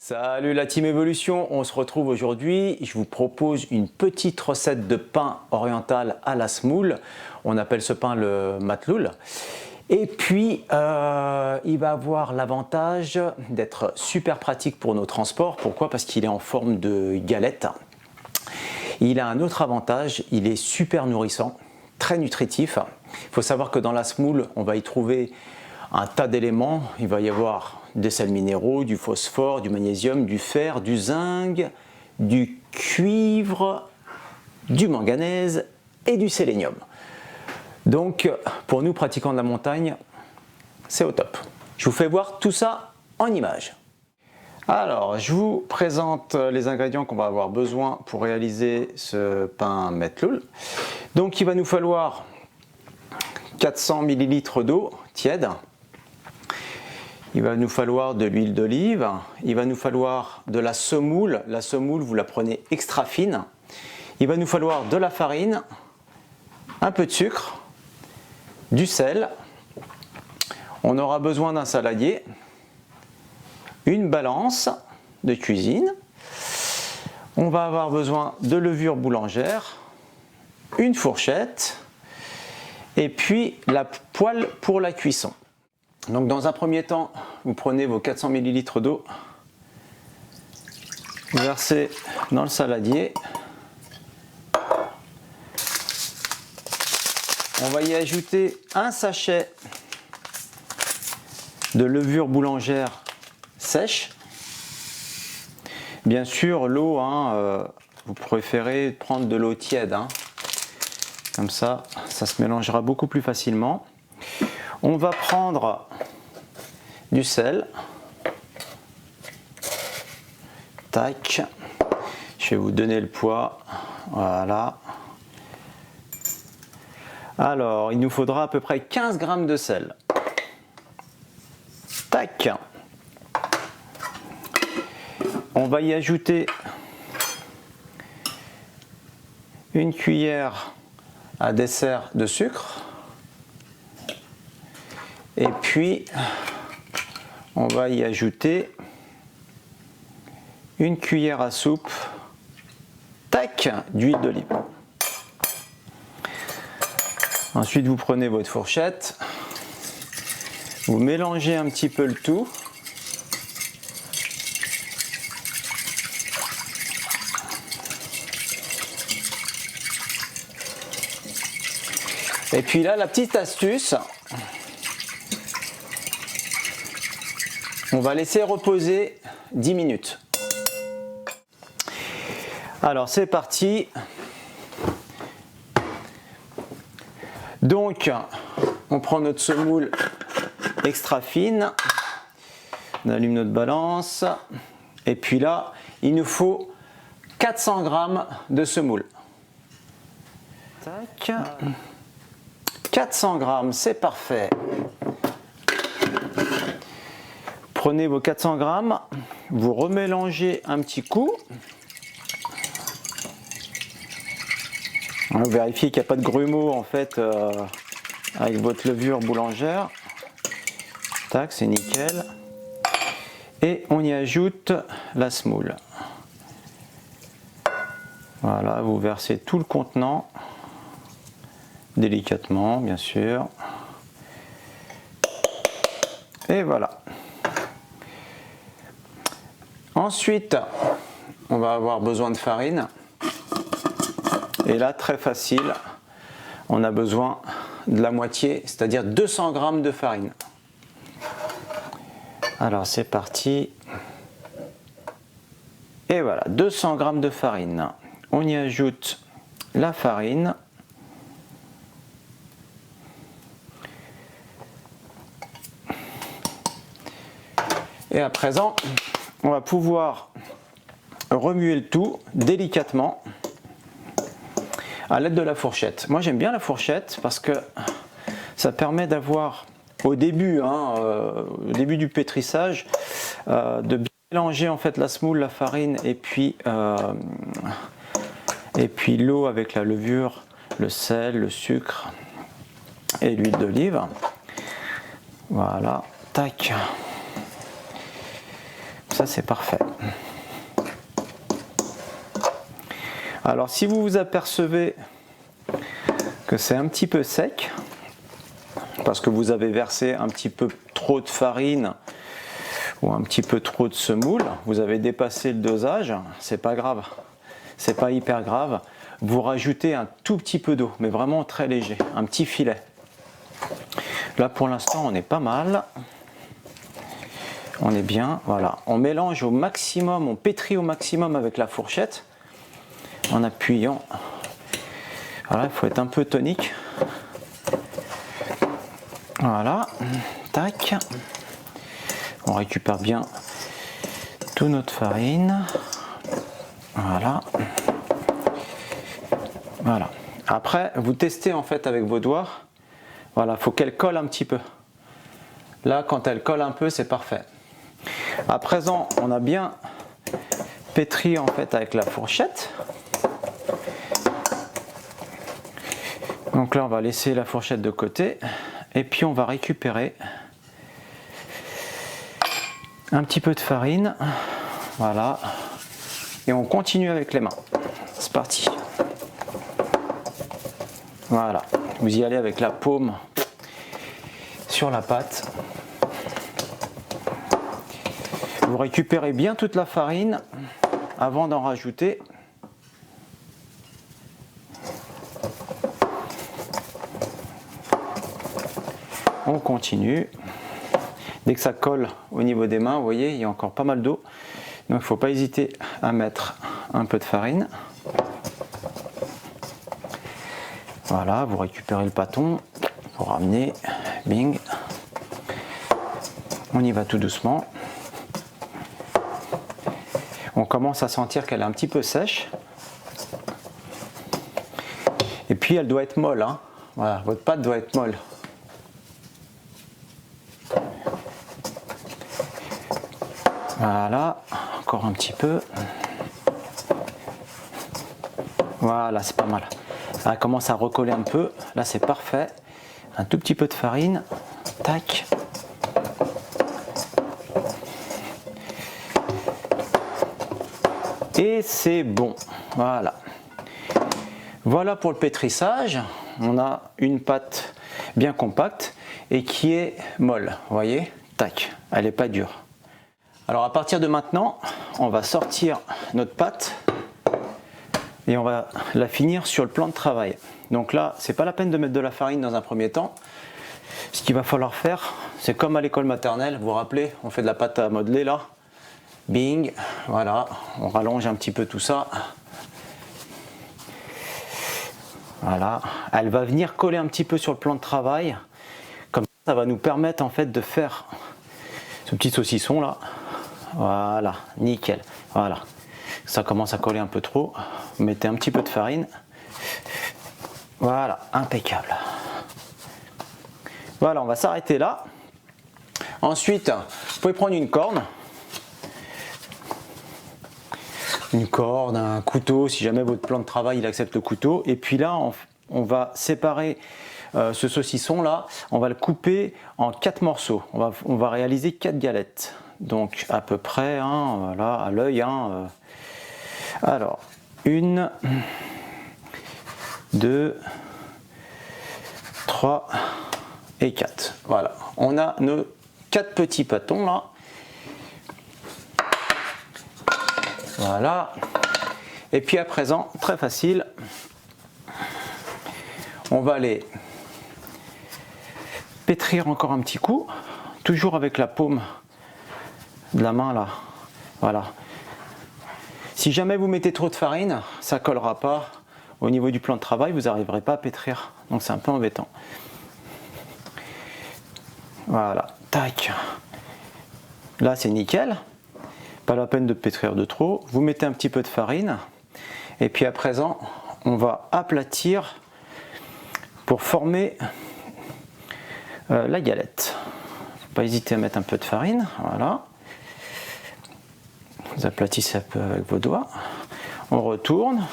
Salut la team Evolution, on se retrouve aujourd'hui. Je vous propose une petite recette de pain oriental à la semoule. On appelle ce pain le matloul. Et puis, il va avoir l'avantage d'être super pratique pour nos transports. Pourquoi? Parce qu'il est en forme de galette. Il a un autre avantage, il est super nourrissant, très nutritif. Il faut savoir que dans la semoule, on va y trouver un tas d'éléments. Il va y avoir des sels minéraux, du phosphore, du magnésium, du fer, du zinc, du cuivre, du manganèse et du sélénium. Donc pour nous pratiquants de la montagne, c'est au top. Je vous fais voir tout ça en images. Alors, je vous présente les ingrédients qu'on va avoir besoin pour réaliser ce pain matloul. Donc il va nous falloir 400 ml d'eau tiède. Il va nous falloir de l'huile d'olive, il va nous falloir de la semoule. La semoule, vous la prenez extra fine. Il va nous falloir de la farine, un peu de sucre, du sel. On aura besoin d'un saladier, une balance de cuisine. On va avoir besoin de levure boulangère, une fourchette et puis la poêle pour la cuisson. Donc dans un premier temps, vous prenez vos 400 ml d'eau, vous versez dans le saladier. On va y ajouter un sachet de levure boulangère sèche. Bien sûr, l'eau, vous préférez prendre de l'eau tiède. Comme ça, ça se mélangera beaucoup plus facilement. On va prendre du sel. Tac. Je vais vous donner le poids. Voilà. Alors, il nous faudra à peu près 15 g de sel. Tac. On va y ajouter une cuillère à dessert de sucre. Et puis, on va y ajouter une cuillère à soupe, tac, d'huile d'olive. Ensuite, vous prenez votre fourchette, vous mélangez un petit peu le tout. Et puis là, la petite astuce, on va laisser reposer 10 minutes. Alors c'est parti. Donc on prend notre semoule extra fine, on allume notre balance et puis là il nous faut 400 g de semoule. Tac. 400 g, c'est parfait. Prenez vos 400 g, vous remélangez un petit coup. Vérifiez qu'il n'y a pas de grumeaux en fait avec votre levure boulangère. Tac, c'est nickel. Et on y ajoute la semoule. Voilà, vous versez tout le contenant, délicatement bien sûr. Et voilà. Ensuite, on va avoir besoin de farine. Et là, très facile, on a besoin de la moitié, c'est-à-dire 200 g de farine. Alors, c'est parti. Et voilà, 200 g de farine. On y ajoute la farine. Et à présent, on va pouvoir remuer le tout délicatement à l'aide de la fourchette. Moi j'aime bien la fourchette parce que ça permet d'avoir au début, au début du pétrissage, de bien mélanger en fait la semoule, la farine et puis l'eau avec la levure, le sel, le sucre et l'huile d'olive. Voilà, tac. ça c'est parfait. Alors si vous vous apercevez que c'est un petit peu sec, parce que vous avez versé un petit peu trop de farine ou un petit peu trop de semoule, vous avez dépassé le dosage, c'est pas grave, c'est pas hyper grave. Vous rajoutez un tout petit peu d'eau, mais vraiment très léger, un petit filet. Là pour l'instant on est pas mal, on est bien, voilà. On mélange au maximum, on pétrit au maximum avec la fourchette, en appuyant. Voilà, il faut être un peu tonique. Voilà, tac. On récupère bien toute notre farine. Voilà. Voilà. Après, vous testez en fait avec vos doigts. Voilà, il faut qu'elle colle un petit peu. Là, quand elle colle un peu, c'est parfait. À présent, on a bien pétri en fait avec la fourchette. Donc là, on va laisser la fourchette de côté. Et puis, on va récupérer un petit peu de farine. Voilà. Et on continue avec les mains. C'est parti. Voilà. Vous y allez avec la paume sur la pâte. Vous récupérez bien toute la farine avant d'en rajouter. On continue. Dès que ça colle au niveau des mains, vous voyez, il y a encore pas mal d'eau. Donc il ne faut pas hésiter à mettre un peu de farine. Voilà, vous récupérez le pâton, vous ramenez, bing. On y va tout doucement. On commence à sentir qu'elle est un petit peu sèche. Et puis elle doit être molle, hein. Voilà, votre pâte doit être molle. Voilà, encore un petit peu. Voilà, c'est pas mal. Elle commence à recoller un peu. Là, c'est parfait. Un tout petit peu de farine. Tac. Et c'est bon. Voilà. Voilà pour le pétrissage. On a une pâte bien compacte et qui est molle. Vous voyez? Tac. Elle n'est pas dure. Alors à partir de maintenant, on va sortir notre pâte et on va la finir sur le plan de travail. Donc là, c'est pas la peine de mettre de la farine dans un premier temps. Ce qu'il va falloir faire, c'est comme à l'école maternelle, vous vous rappelez, on fait de la pâte à modeler là. Bing, voilà, on rallonge un petit peu tout ça. Voilà, elle va venir coller un petit peu sur le plan de travail. Comme ça va nous permettre en fait de faire ce petit saucisson là. Voilà, nickel. Voilà, ça commence à coller un peu trop. Vous mettez un petit peu de farine. Voilà, impeccable. Voilà, on va s'arrêter là. Ensuite, vous pouvez prendre une corne. Une corde, un couteau, si jamais votre plan de travail il accepte le couteau. Et puis là, on va séparer ce saucisson là, on va le couper en 4 morceaux. On va réaliser 4 galettes. Donc à peu près, hein, voilà, à l'œil. Hein, alors, 1, 2, 3 et 4. Voilà, on a nos 4 petits pâtons là. Voilà. Et puis à présent, très facile, on va les pétrir encore un petit coup, toujours avec la paume de la main là. Voilà. Si jamais vous mettez trop de farine, ça ne collera pas. Au niveau du plan de travail, vous n'arriverez pas à pétrir. Donc c'est un peu embêtant. Voilà. Tac. Là c'est nickel. Pas la peine de pétrir de trop. Vous mettez un petit peu de farine. Et puis à présent, on va aplatir pour former la galette. Faut pas hésiter à mettre un peu de farine. Voilà. Vous aplatissez un peu avec vos doigts. On retourne.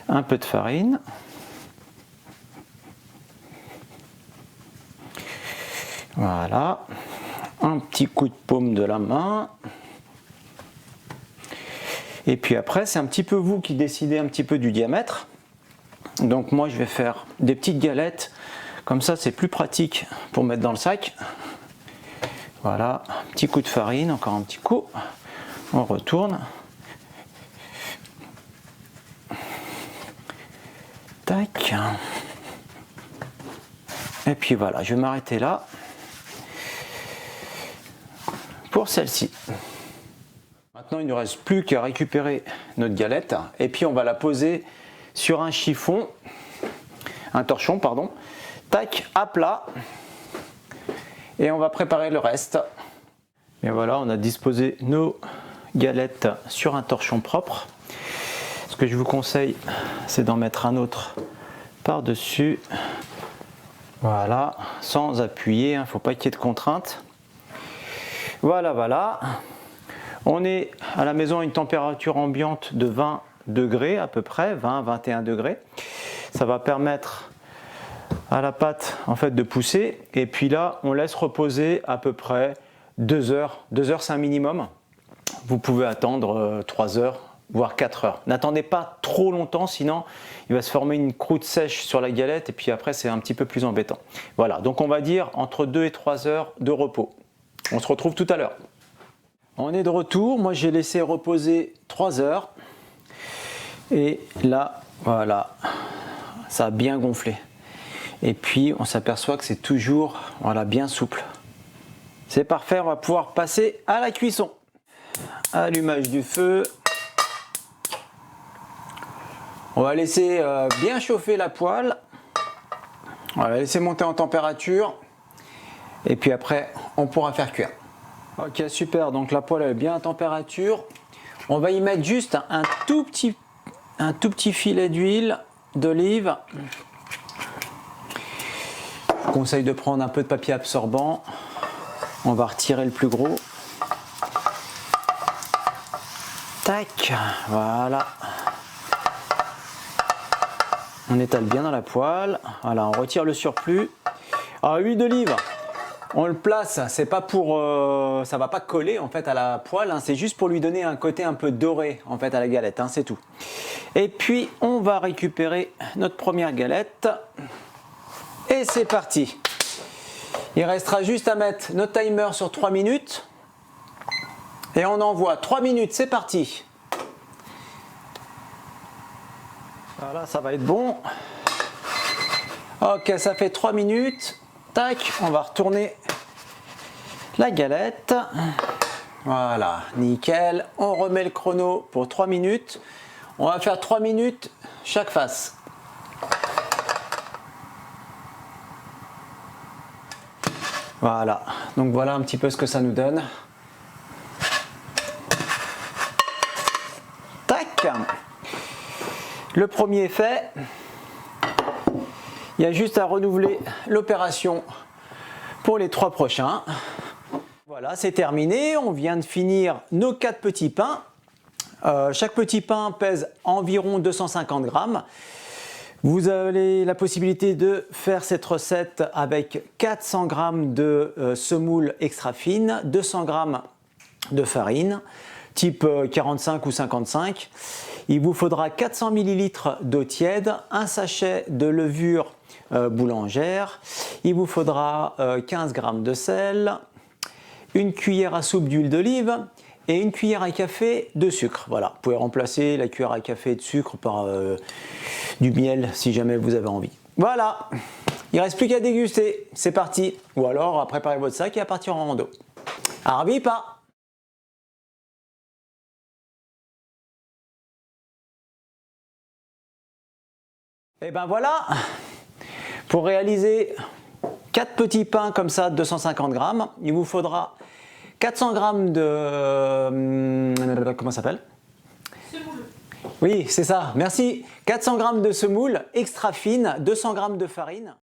Un peu de farine. Voilà. un petit coup de paume de la main. Et puis après, c'est un petit peu vous qui décidez un petit peu du diamètre. Donc moi, je vais faire des petites galettes. Comme ça, c'est plus pratique pour mettre dans le sac. Voilà, un petit coup de farine, encore un petit coup. On retourne. Tac. Et puis voilà, je vais m'arrêter là pour celle-ci. Maintenant, il ne nous reste plus qu'à récupérer notre galette et puis on va la poser sur un chiffon, un torchon, pardon. Tac, à plat. Et on va préparer le reste. Et voilà, on a disposé nos galettes sur un torchon propre. Ce que je vous conseille, c'est d'en mettre un autre par-dessus. Voilà, sans appuyer, il ne faut pas qu'il y ait de contrainte. Voilà, voilà. On est à la maison à une température ambiante de 20 degrés à peu près, 20-21 degrés. Ça va permettre à la pâte en fait de pousser. Et puis là, on laisse reposer à peu près 2 heures. 2 heures, c'est un minimum. Vous pouvez attendre 3 heures, voire 4 heures. N'attendez pas trop longtemps, sinon il va se former une croûte sèche sur la galette et puis après c'est un petit peu plus embêtant. Voilà, donc on va dire entre 2 et 3 heures de repos. On se retrouve tout à l'heure. On est de retour, moi j'ai laissé reposer 3 heures et là, voilà, ça a bien gonflé. Et puis on s'aperçoit que c'est toujours voilà, bien souple. C'est parfait, on va pouvoir passer à la cuisson. Allumage du feu. On va laisser bien chauffer la poêle. On va la laisser monter en température. Et puis après, on pourra faire cuire. Ok, super. Donc la poêle est bien à température. On va y mettre juste un tout petit filet d'huile d'olive. Je vous conseille de prendre un peu de papier absorbant. On va retirer le plus gros. Tac, voilà. On étale bien dans la poêle. Voilà, on retire le surplus. Alors, l'huile d'olive, on le place, c'est pas pour, ça va pas coller en fait à la poêle, hein, c'est juste pour lui donner un côté un peu doré en fait à la galette, hein, c'est tout. Et puis on va récupérer notre première galette et c'est parti. Il restera juste à mettre notre timer sur 3 minutes et on envoie 3 minutes, c'est parti. Voilà, ça va être bon. Ok, ça fait 3 minutes. Tac, on va retourner la galette. Voilà, nickel. On remet le chrono pour 3 minutes. On va faire 3 minutes chaque face. Voilà, donc voilà un petit peu ce que ça nous donne. Tac. Le premier est fait. Il y a juste à renouveler l'opération pour les 3 prochains. Voilà, c'est terminé. On vient de finir nos 4 petits pains. Chaque petit pain pèse environ 250 grammes. Vous avez la possibilité de faire cette recette avec 400 grammes de semoule extra fine, 200 grammes de farine, type 45 ou 55. Il vous faudra 400 ml d'eau tiède, un sachet de levure boulangère, il vous faudra 15 g de sel, une cuillère à soupe d'huile d'olive et une cuillère à café de sucre. Voilà, vous pouvez remplacer la cuillère à café de sucre par du miel si jamais vous avez envie. Voilà, il ne reste plus qu'à déguster, c'est parti. Ou alors à préparer votre sac et à partir en rando. Arbipa! Et ben voilà, pour réaliser 4 petits pains comme ça de 250 grammes, il vous faudra 400 grammes de... comment ça s'appelle? Semoule. Oui, c'est ça, merci. 400 grammes de semoule extra fine, 200 grammes de farine.